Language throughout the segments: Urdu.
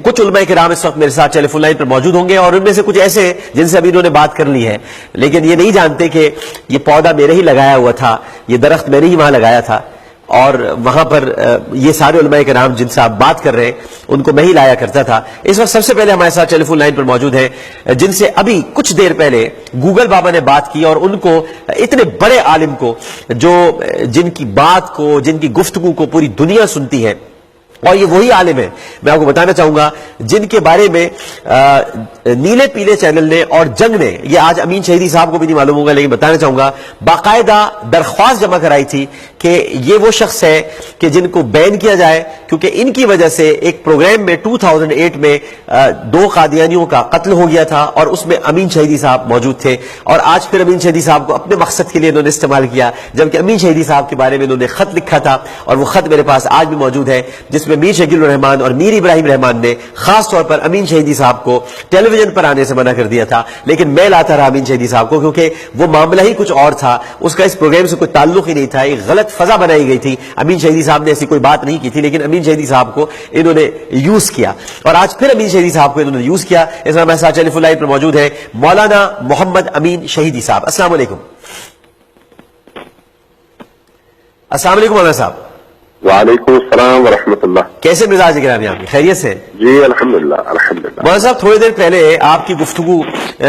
کچھ علماء کرام اس وقت میرے ساتھ ٹیلی فون لائن پر موجود ہوں گے، اور ان میں سے کچھ ایسے جن سے ابھی انہوں نے بات کر لی ہے، لیکن یہ نہیں جانتے کہ یہ پودا میرے ہی لگایا ہوا تھا، یہ درخت میں نے ہی وہاں لگایا تھا، اور وہاں پر یہ سارے علماء کرام جن سے آپ بات کر رہے ہیں ان کو میں ہی لایا کرتا تھا۔ اس وقت سب سے پہلے ہمارے ساتھ ٹیلی فون لائن پر موجود ہیں جن سے ابھی کچھ دیر پہلے گوگل بابا نے بات کی، اور ان کو اتنے بڑے عالم کو جن کی بات کو، جن کی گفتگو کو پوری دنیا سنتی ہے، اور یہ وہی عالم ہے میں آپ کو بتانا چاہوں گا جن کے بارے میں نیلے پیلے چینل نے اور جنگ نے، یہ آج امین شہیدی صاحب کو بھی نہیں معلوم ہوگا لیکن بتانا چاہوں گا، باقاعدہ درخواست جمع کرائی تھی کہ یہ وہ شخص ہے کہ جن کو بین کیا جائے، کیونکہ ان کی وجہ سے ایک پروگرام میں 2008 میں 2 قادیانیوں کا قتل ہو گیا تھا، اور اس میں امین شہیدی صاحب موجود تھے، اور آج پھر امین شہیدی صاحب کو اپنے مقصد کے لیے انہوں نے استعمال کیا، جبکہ امین شہیدی صاحب کے بارے میں انہوں نے خط لکھا تھا، اور وہ خط میرے پاس آج بھی موجود ہے جس میں میر شکیل الرحمان اور میر ابراہیم رحمان نے خاص طور پر امین شہیدی صاحب کو ٹیلی ویژن پر آنے سے منع کر دیا تھا، لیکن میں لاتا رہا امین شہیدی صاحب کو، کیونکہ وہ معاملہ ہی کچھ اور تھا، اس کا اس پروگرام سے کوئی تعلق ہی نہیں تھا، ایک غلط فضا بنائی گئی تھی، امین شہیدی صاحب نے ایسی کوئی بات نہیں کی تھی، لیکن امین شہیدی صاحب کو انہوں نے یوز کیا، اور آج پھر امین شہیدی صاحب کو انہوں نے یوز کیا۔ اس میں ہمارے ساتھ ٹیلی فون لائن پر موجود ہے مولانا محمد امین شہیدی صاحب۔ السلام علیکم۔ السلام علیکم مولانا صاحب۔ وعلیکم السلام ورحمۃ اللہ۔ کیسے مزاج گرامی آپ کی؟ خیریت سے؟ جی الحمدللہ الحمدللہ۔ مولانا صاحب تھوڑی دیر پہلے آپ کی گفتگو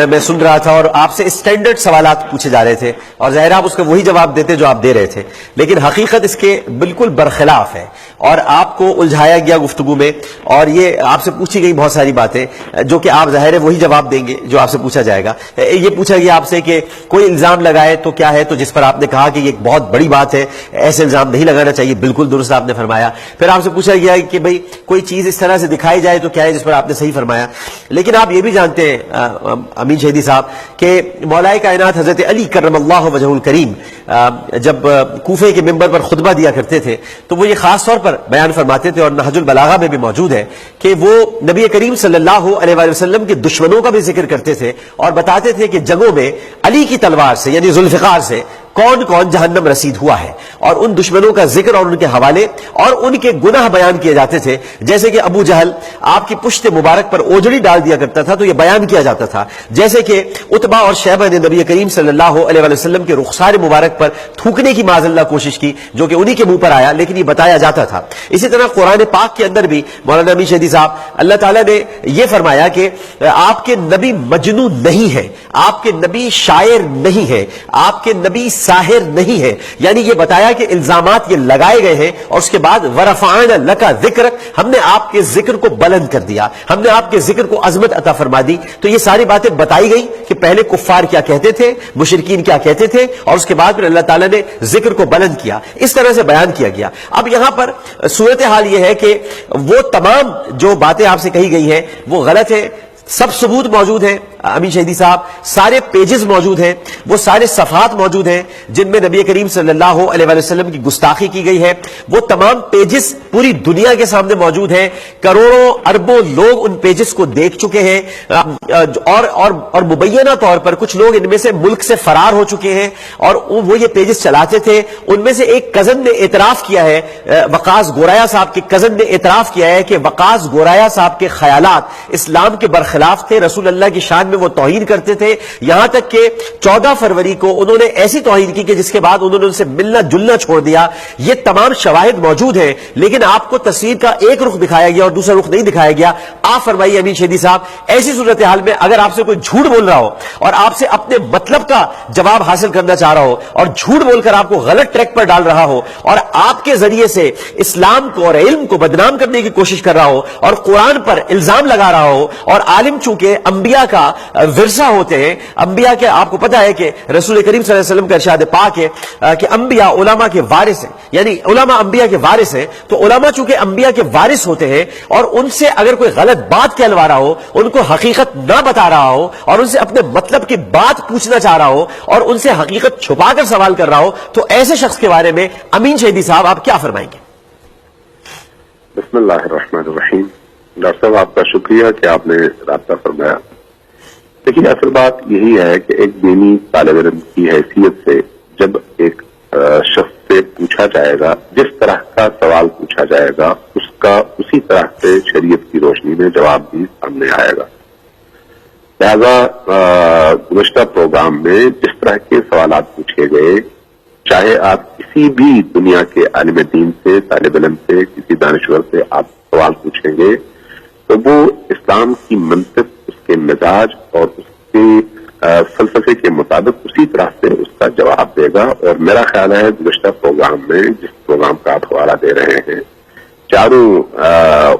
میں سن رہا تھا، اور آپ سے اسٹینڈرڈ سوالات پوچھے جا رہے تھے، اور ظاہر آپ اس کا وہی جواب دیتے جو آپ دے رہے تھے، لیکن حقیقت اس کے بالکل برخلاف ہے، اور آپ کو الجھایا گیا گفتگو میں، اور یہ آپ سے پوچھی گئی بہت ساری باتیں جو کہ آپ ظاہر ہے وہی جواب دیں گے جو آپ سے پوچھا جائے گا۔ یہ پوچھا گیا آپ سے کہ کوئی الزام لگائے تو کیا ہے، تو جس پر آپ نے کہا کہ یہ ایک بہت بڑی بات ہے، ایسے الزام نہیں لگانا چاہیے، بالکل درست آپ نے فرمایا۔ پھر آپ سے پوچھا گیا کہ بھئی کوئی چیز اس طرح سے دکھائی جائے تو کیا ہے، جس پر آپ نے صحیح فرمایا۔ لیکن آپ یہ بھی جانتے ہیں امین شہیدی صاحب کہ مولا کائنات حضرت علی کرم اللہ وجہہ الکریم جب کوفے کے منبر پر خطبہ دیا کرتے تھے تو وہ یہ خاص طور پر بیان فرماتے تھے، اور نہج البلاغہ میں بھی موجود ہے کہ وہ نبی کریم صلی اللہ علیہ وآلہ وسلم کے دشمنوں کا بھی ذکر کرتے تھے، اور بتاتے تھے کہ جنگوں میں علی کی تلوار سے یعنی ذوالفقار سے کون کون جہنم رسید ہوا ہے، اور ان دشمنوں کا ذکر اور ان کے حوالے اور ان کے گناہ بیان کیے جاتے تھے، جیسے کہ ابو جہل آپ کی پشت مبارک پر اوجڑی ڈال دیا کرتا تھا تو یہ بیان کیا جاتا تھا، جیسے کہ عتبہ اور شیبہ نے نبی کریم صلی اللہ علیہ وآلہ وسلم کے رخسار مبارک پر تھوکنے کی معاذ اللہ کوشش کی، جو کہ انہی کے منہ پر آیا، لیکن یہ بتایا جاتا تھا۔ اسی طرح قرآن پاک کے اندر بھی مولانا امین شہیدی صاحب اللہ تعالیٰ نے یہ فرمایا کہ آپ کے نبی مجنون نہیں ہے، آپ کے نبی شاعر نہیں ہے، آپ کے نبی ساحر نہیں ہے، یعنی یہ بتایا کہ الزامات یہ لگائے گئے ہیں، اور اس کے بعد ورفعنا لک ذکرک، ہم نے آپ کے ذکر کو بلند کر دیا، ہم نے آپ کے ذکر کو عظمت عطا فرما دی۔ تو یہ ساری باتیں بتائی گئی کہ پہلے کفار کیا کہتے تھے، مشرکین کیا کہتے تھے، اور اس کے بعد پھر اللہ تعالیٰ نے ذکر کو بلند کیا، اس طرح سے بیان کیا گیا۔ اب یہاں پر صورتحال یہ ہے کہ وہ تمام جو باتیں آپ سے کہی گئی ہیں وہ غلط ہے، سب ثبوت موجود ہیں امین شہیدی صاحب، سارے پیجز موجود ہیں، وہ سارے صفحات موجود ہیں جن میں نبی کریم صلی اللہ علیہ وآلہ وسلم کی گستاخی کی گئی ہے، وہ تمام پیجز پوری دنیا کے سامنے موجود ہیں، کروڑوں اربوں لوگ ان پیجز کو دیکھ چکے ہیں، اور مبینہ طور پر کچھ لوگ ان میں سے ملک سے فرار ہو چکے ہیں، اور وہ یہ پیجز چلاتے تھے۔ ان میں سے ایک کزن نے اعتراف کیا ہے، وقاص گورایا صاحب کے کزن نے اعتراف کیا ہے کہ وقاص گورایا صاحب کے خیالات اسلام کے برخلاف تھے، رسول اللہ کی شان میں وہ توہین کرتے تھے، یہاں تک کہ 14 فروری کو انہوں نے ایسی توہین کی کہ جس کے بعد انہوں نے ان سے ملنا جلنا چھوڑ دیا۔ یہ تمام شواہد موجود ہیں، لیکن آپ کو تصویر کا ایک رخ دکھایا گیا اور دوسرا رخ نہیں دکھایا گیا۔ آپ فرمائیے امین شہیدی صاحب، ایسی صورتحال میں اگر آپ سے کوئی جھوٹ بول رہا ہو اور آپ سے اپنے مطلب کا جواب حاصل کرنا چاہ رہا ہو اور جھوٹ بول کر آپ کو غلط ٹریک پر ڈال رہا ہو اور آپ کے ذریعے سے اسلام کو اور علم کو بدنام کرنے کی کوشش کر رہا ہو اور قرآن پر الزام لگا رہا ہو، اور عالم چونکہ انبیاء کا ورثہ ہوتے ہیں، انبیاء کے آپ کو پتا ہے کہ رسول کریم صلی اللہ علیہ وسلم کا ارشاد پاک ہے کہ انبیاء علماء کے وارث ہیں، یعنی علماء انبیاء کے وارث ہیں، تو علماء چونکہ انبیاء کے وارث ہوتے ہیں اور ان سے اگر کوئی غلط بات کہلوا رہا ہو، ان کو حقیقت نہ بتا رہا ہو اور ان سے اپنے مطلب کی بات پوچھنا چاہ رہا ہو اور ان سے حقیقت چھپا کر سوال کر رہا ہو، تو ایسے شخص کے بارے میں امین شہیدی صاحب آپ کیا فرمائیں گے؟ بسم اللہ الرحمن الرحیم۔ ڈاکٹر صاحب آپ کا شکریہ کہ آپ نے رابطہ فرمایا۔ دیکھیے اصل بات یہی ہے کہ ایک دینی طالب علم کی حیثیت سے جب ایک شخص سے پوچھا جائے گا، جس طرح کا سوال پوچھا جائے گا اس کا اسی طرح سے شریعت کی روشنی میں جواب بھی سامنے آئے گا. لہذا گزشتہ پروگرام میں جس طرح کے سوالات پوچھے گئے، چاہے آپ کسی بھی دنیا کے عالم دین سے، طالب علم سے، کسی دانشور سے آپ سوال پوچھیں گے تو وہ اسلام کی منطق، اس کے مزاج اور اس کے فلسفے کے مطابق اسی طرح سے اس کا جواب دے گا. اور میرا خیال ہے گزشتہ پروگرام میں، جس پروگرام کا آپ حوالہ دے رہے ہیں، چاروں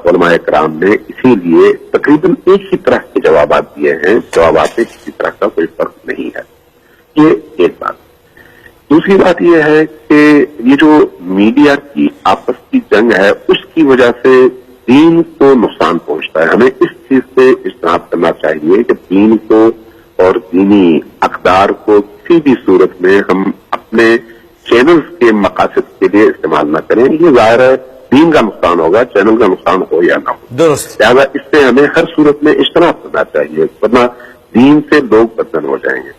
علماء کرام نے اسی لیے تقریباً ایک ہی طرح کے جوابات دیے ہیں. جوابات میں کسی طرح کا کوئی فرق نہیں ہے. یہ ایک بات. دوسری بات یہ ہے کہ یہ جو میڈیا کی آپس کی جنگ ہے، اس کی وجہ سے دین کو نقصان پہنچتا ہے. ہمیں اس چیز سے اجتناب کرنا چاہیے کہ دین کو اور دینی اقدار کو کسی بھی صورت میں ہم اپنے چینلز کے مقاصد کے لیے استعمال نہ کریں. یہ ظاہر ہے دین کا نقصان ہوگا، چینل کا نقصان ہو یا نہ ہو. درست. لہٰذا اس سے ہمیں ہر صورت میں اجتناب کرنا چاہیے، ورنہ دین سے لوگ بدن ہو جائیں گے.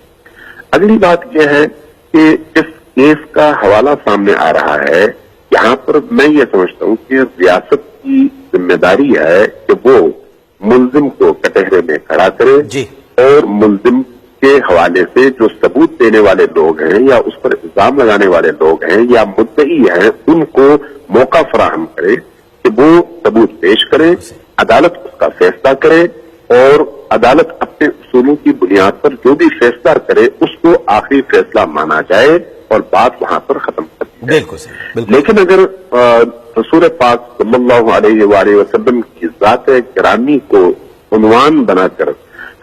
اگلی بات یہ ہے کہ اس کیس کا حوالہ سامنے آ رہا ہے، یہاں پر میں یہ سمجھتا ہوں کہ ریاست کی ذمہ داری ہے کہ وہ ملزم کو کٹہرے میں کھڑا کرے جی. اور ملزم کے حوالے سے جو ثبوت دینے والے لوگ ہیں یا اس پر الزام لگانے والے لوگ ہیں یا مدعی ہیں، ان کو موقع فراہم کرے کہ وہ ثبوت پیش کرے، عدالت اس کا فیصلہ کرے اور عدالت اپنے اصولوں کی بنیاد پر جو بھی فیصلہ کرے اس کو آخری فیصلہ مانا جائے اور بات وہاں پر ختم کر دی جائے. بالکل صحیح. بالکل. لیکن اگر رسول پاک صلی اللہ علیہ وآلہ وسلم کی ذات گرامی کو عنوان بنا کر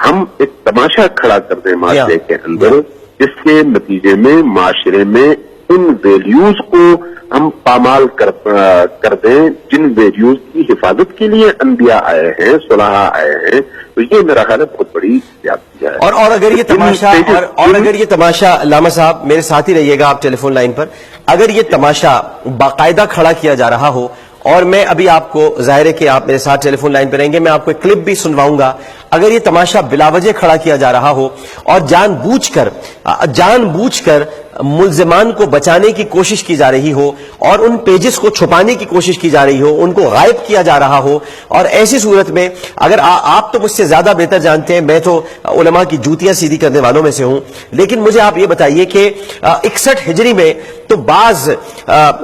ہم ایک تماشا کھڑا کر دیں معاشرے کے اندر، جس کے نتیجے میں معاشرے میں ان ویلیوز کو ہم پامال کر دیں جن ویلیوز کی حفاظت کے لیے انبیاء آئے ہیں، صلحاء آئے ہیں، تو یہ میرا خیال ہے بہت بڑی زیادتی ہے. اور اگر یہ تماشا اور اگر یہ تماشا، علامہ صاحب میرے ساتھ ہی رہیے گا آپ ٹیلی فون لائن پر، اگر یہ تماشا باقاعدہ کھڑا کیا جا رہا ہو، اور میں ابھی آپ کو، ظاہر ہے کہ آپ میرے ساتھ ٹیلی فون لائن پہ رہیں گے، میں آپ کو ایک کلپ بھی سنواؤں گا، اگر یہ تماشا بلا وجہ کھڑا کیا جا رہا ہو اور جان بوجھ کر ملزمان کو بچانے کی کوشش کی جا رہی ہو اور ان پیجز کو چھپانے کی کوشش کی جا رہی ہو، ان کو غائب کیا جا رہا ہو، اور ایسی صورت میں اگر آپ تو مجھ سے زیادہ بہتر جانتے ہیں، میں تو علماء کی جوتیاں سیدھی کرنے والوں میں سے ہوں، لیکن مجھے آپ یہ بتائیے کہ 61 ہجری میں تو بعض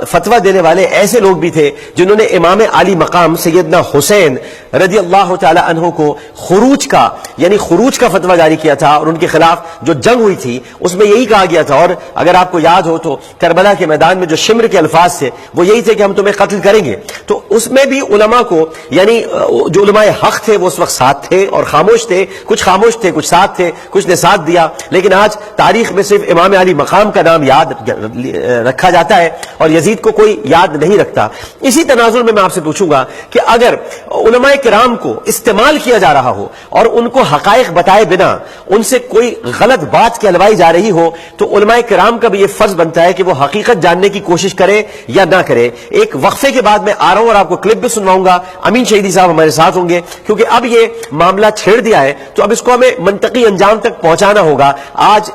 فتویٰ دینے والے ایسے لوگ بھی تھے جنہوں نے امام عالی مقام سیدنا حسین رضی اللہ تعالی عنہ کو خروج کا فتویٰ جاری کیا تھا، اور ان کے خلاف جو جنگ ہوئی تھی اس میں یہی کہا گیا تھا. اور اگر آپ کو یاد ہو تو کربلا کے میدان میں جو شمر کے الفاظ تھے وہ یہی تھے کہ ہم تمہیں قتل کریں گے. تو اس میں بھی علماء کو، یعنی جو علماء حق تھے وہ اس وقت ساتھ تھے اور خاموش تھے، کچھ خاموش تھے، کچھ ساتھ تھے، کچھ نے ساتھ دیا. لیکن آج تاریخ میں صرف امام علی مقام کا نام یاد رکھا جاتا ہے اور یزید کو کوئی یاد نہیں رکھتا. اسی تناظر میں آپ سے پوچھوں گا کہ اگر علماء کرام کو استعمال کیا جا رہا ہو اور ان کو حقائق بتائے بنا ان سے کوئی غلط بات کہلوائی جا رہی ہو، تو علماء کرام کا بھی یہ فرض بنتا ہے کہ وہ حقیقت جاننے کی کوشش کرے یا نہ کرے. ایک وقفے کے بعد میں آ رہا ہوں اور آپ کو کلپ بھی سنواؤں گا. امین شہیدی صاحب ہمارے ساتھ ہوں گے، کیونکہ اب یہ معاملہ چھیڑ دیا ہے تو اب اس کو ہمیں منطقی انجام تک پہنچانا ہوگا. آج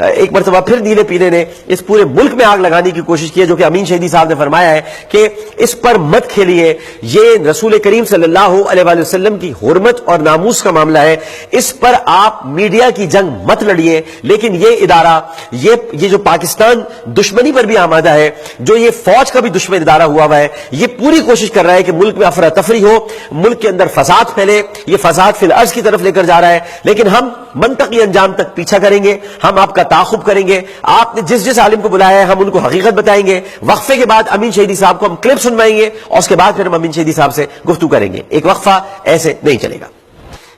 ایک مرتبہ پھر نیلے پیلے نے اس پورے ملک میں آگ لگانے کی کوشش کی ہے، جو کہ امین شہیدی صاحب نے فرمایا ہے کہ اس پر مت کھیلیے، یہ رسول کریم صلی اللہ علیہ وآلہ وسلم کی حرمت اور ناموس کا معاملہ ہے، اس پر آپ میڈیا کی جنگ مت لڑیے. لیکن یہ ادارہ، یہ جو پاکستان دشمنی پر بھی آمادہ ہے، جو یہ فوج کا بھی دشمن ادارہ ہوا ہے، یہ پوری کوشش کر رہا ہے کہ ملک میں افراتفری ہو، ملک کے اندر فساد پھیلے، یہ فساد فی الارض کی طرف لے کر جا رہا ہے. لیکن ہم منطقی انجام تک پیچھا کریں گے، ہم آپ کا تعاقب کریں گے. آپ نے جس عالم کو بلایا ہے ہم ان کو حقیقت بتائیں گے. وقفے کے بعد امین شہیدی صاحب کو ہم کلپ سنوائیں گے اور اس کے بعد پھر ہم امین شہیدی صاحب سے گفتگو کریں گے. ایک وقفہ ایسے نہیں چلے گا.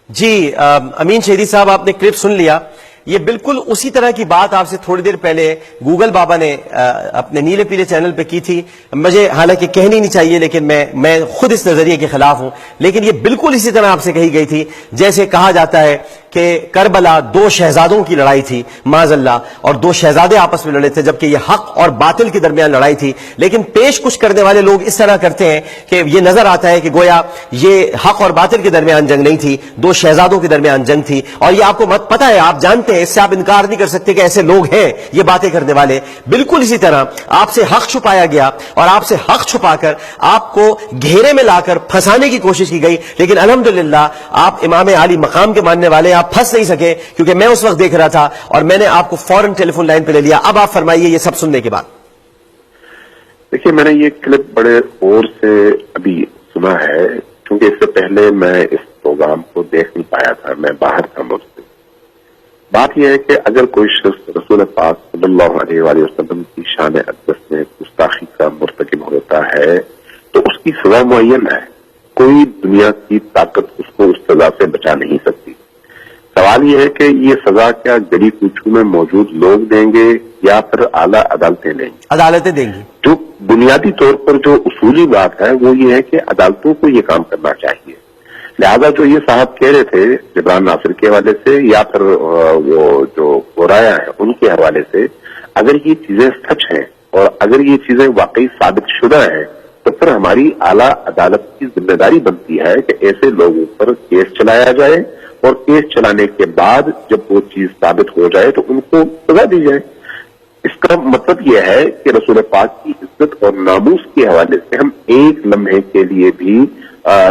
جی امین شہیدی صاحب، آپ نے کلپ سن لیا. یہ بالکل اسی طرح کی بات آپ سے تھوڑی دیر پہلے گوگل بابا نے اپنے نیلے پیلے چینل پہ کی تھی. مجھے حالانکہ کہنی نہیں چاہیے، لیکن میں خود اس نظریے کے خلاف ہوں، لیکن یہ بالکل اسی طرح آپ سے کہی گئی تھی جیسے کہا جاتا ہے کہ کربلا دو شہزادوں کی لڑائی تھی معاذ اللہ، اور دو شہزادے آپس میں لڑے تھے، جبکہ یہ حق اور باطل کے درمیان لڑائی تھی، لیکن پیش کچھ کرنے والے لوگ اس طرح کرتے ہیں کہ یہ نظر آتا ہے کہ گویا یہ حق اور باطل کے درمیان جنگ نہیں تھی، دو شہزادوں کے درمیان جنگ تھی، اور یہ آپ کو پتہ ہے، آپ جانتے ہیں، اس سے آپ انکار نہیں کر سکتے کہ ایسے لوگ ہیں یہ باتیں کرنے والے۔ بالکل اسی طرح آپ سے حق چھپایا گیا اور آپ سے حق چھپا کر آپ کو گھیرے میں لا کر پھنسانے کی کوشش کی گئی، لیکن الحمدللہ آپ امام عالی مقام کے ماننے والے، آپ پھنس نہیں سکے، کیونکہ میں اس وقت دیکھ رہا تھا اور میں نے آپ کو فوراً ٹیلی فون لائن پہ لے لیا۔ اب آپ فرمائیے یہ سب سننے کے بعد۔ دیکھیے، میں نے یہ کلپ بڑے غور سے ابھی سنا ہے، کیونکہ اس سے پہلے میں اس پروگرام کو دیکھ نہیں پایا تھا، میں باہر تھا ملک سے۔ بات یہ ہے کہ اگر کوئی شخص رسول پاک صلی اللہ علیہ وآلہ وسلم کی شان اقدس میں گستاخی کا مرتکب ہوتا ہے تو اس کی سزا معین ہے، کوئی دنیا کی طاقت اس کو اس سزا سے بچا نہیں سکتی۔ سوال یہ ہے کہ یہ سزا کیا گلی کوچوں میں موجود لوگ دیں گے یا پھر اعلیٰ عدالتیں دیں گی؟ عدالتیں دیں گی۔ جو بنیادی طور پر جو اصولی بات ہے وہ یہ ہے کہ عدالتوں کو یہ کام کرنا چاہیے۔ لہذا جو یہ صاحب کہہ رہے تھے جبران ناصر کے حوالے سے یا پھر وہ جو گورایا ہے ان کے حوالے سے، اگر یہ چیزیں سچ ہیں اور اگر یہ چیزیں واقعی ثابت شدہ ہیں تو پھر ہماری اعلیٰ عدالت کی ذمہ داری بنتی ہے کہ ایسے لوگوں پر کیس چلایا جائے، اور کیس چلانے کے بعد جب وہ چیز ثابت ہو جائے تو ان کو سزا دی جائے۔ اس کا مطلب یہ ہے کہ رسول پاک کی عزت اور ناموس کے حوالے سے ہم ایک لمحے کے لیے بھی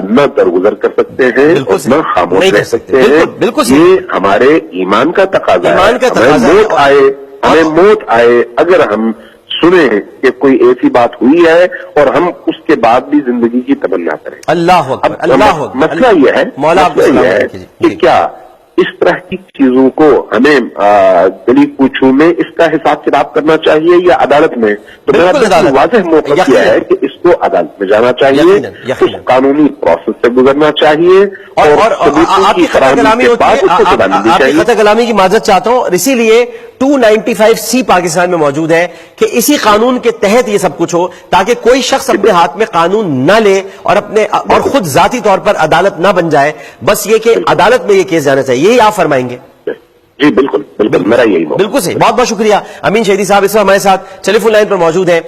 نہ درگزر کر سکتے ہیں اور نہ خاموش رہ سکتے ہیں۔ یہ ہمارے ایمان کا تقاضا ہے۔ ہمیں موت آئے اگر ہم سنیں کہ کوئی ایسی بات ہوئی ہے اور ہم اس کے بعد بھی زندگی کی تمنا کریں۔ اللہ اکبر، اللہ اکبر۔ مسئلہ یہ ہے کہ کیا اس طرح کی چیزوں کو ہمیں گلی کوچوں میں اس کا حساب کتاب کرنا چاہیے یا عدالت میں؟ تو میرا واضح موقف یہ ہے کہ اس کو عدالت میں جانا چاہیے، اس قانونی پروسیس سے گزرنا چاہیے، اور آپ کی خطا کلامی ہوتی ہے، آپ کی خطا کلامی کی معذرت چاہتا ہوں، اور اسی لیے 295C پاکستان میں موجود ہے کہ اسی قانون کے تحت یہ سب کچھ ہو، تاکہ کوئی شخص اپنے ہاتھ میں قانون نہ لے اور خود ذاتی طور پر عدالت نہ بن جائے، بس یہ کہ عدالت میں یہ کیس جانا چاہیے۔ یہی آپ فرمائیں گے؟ جی بالکل، میرا یہی بالکل صحیح۔ بہت بہت شکریہ۔ امین شہیدی صاحب اس وقت ہمارے ساتھ ٹیلی فون لائن پر موجود ہیں۔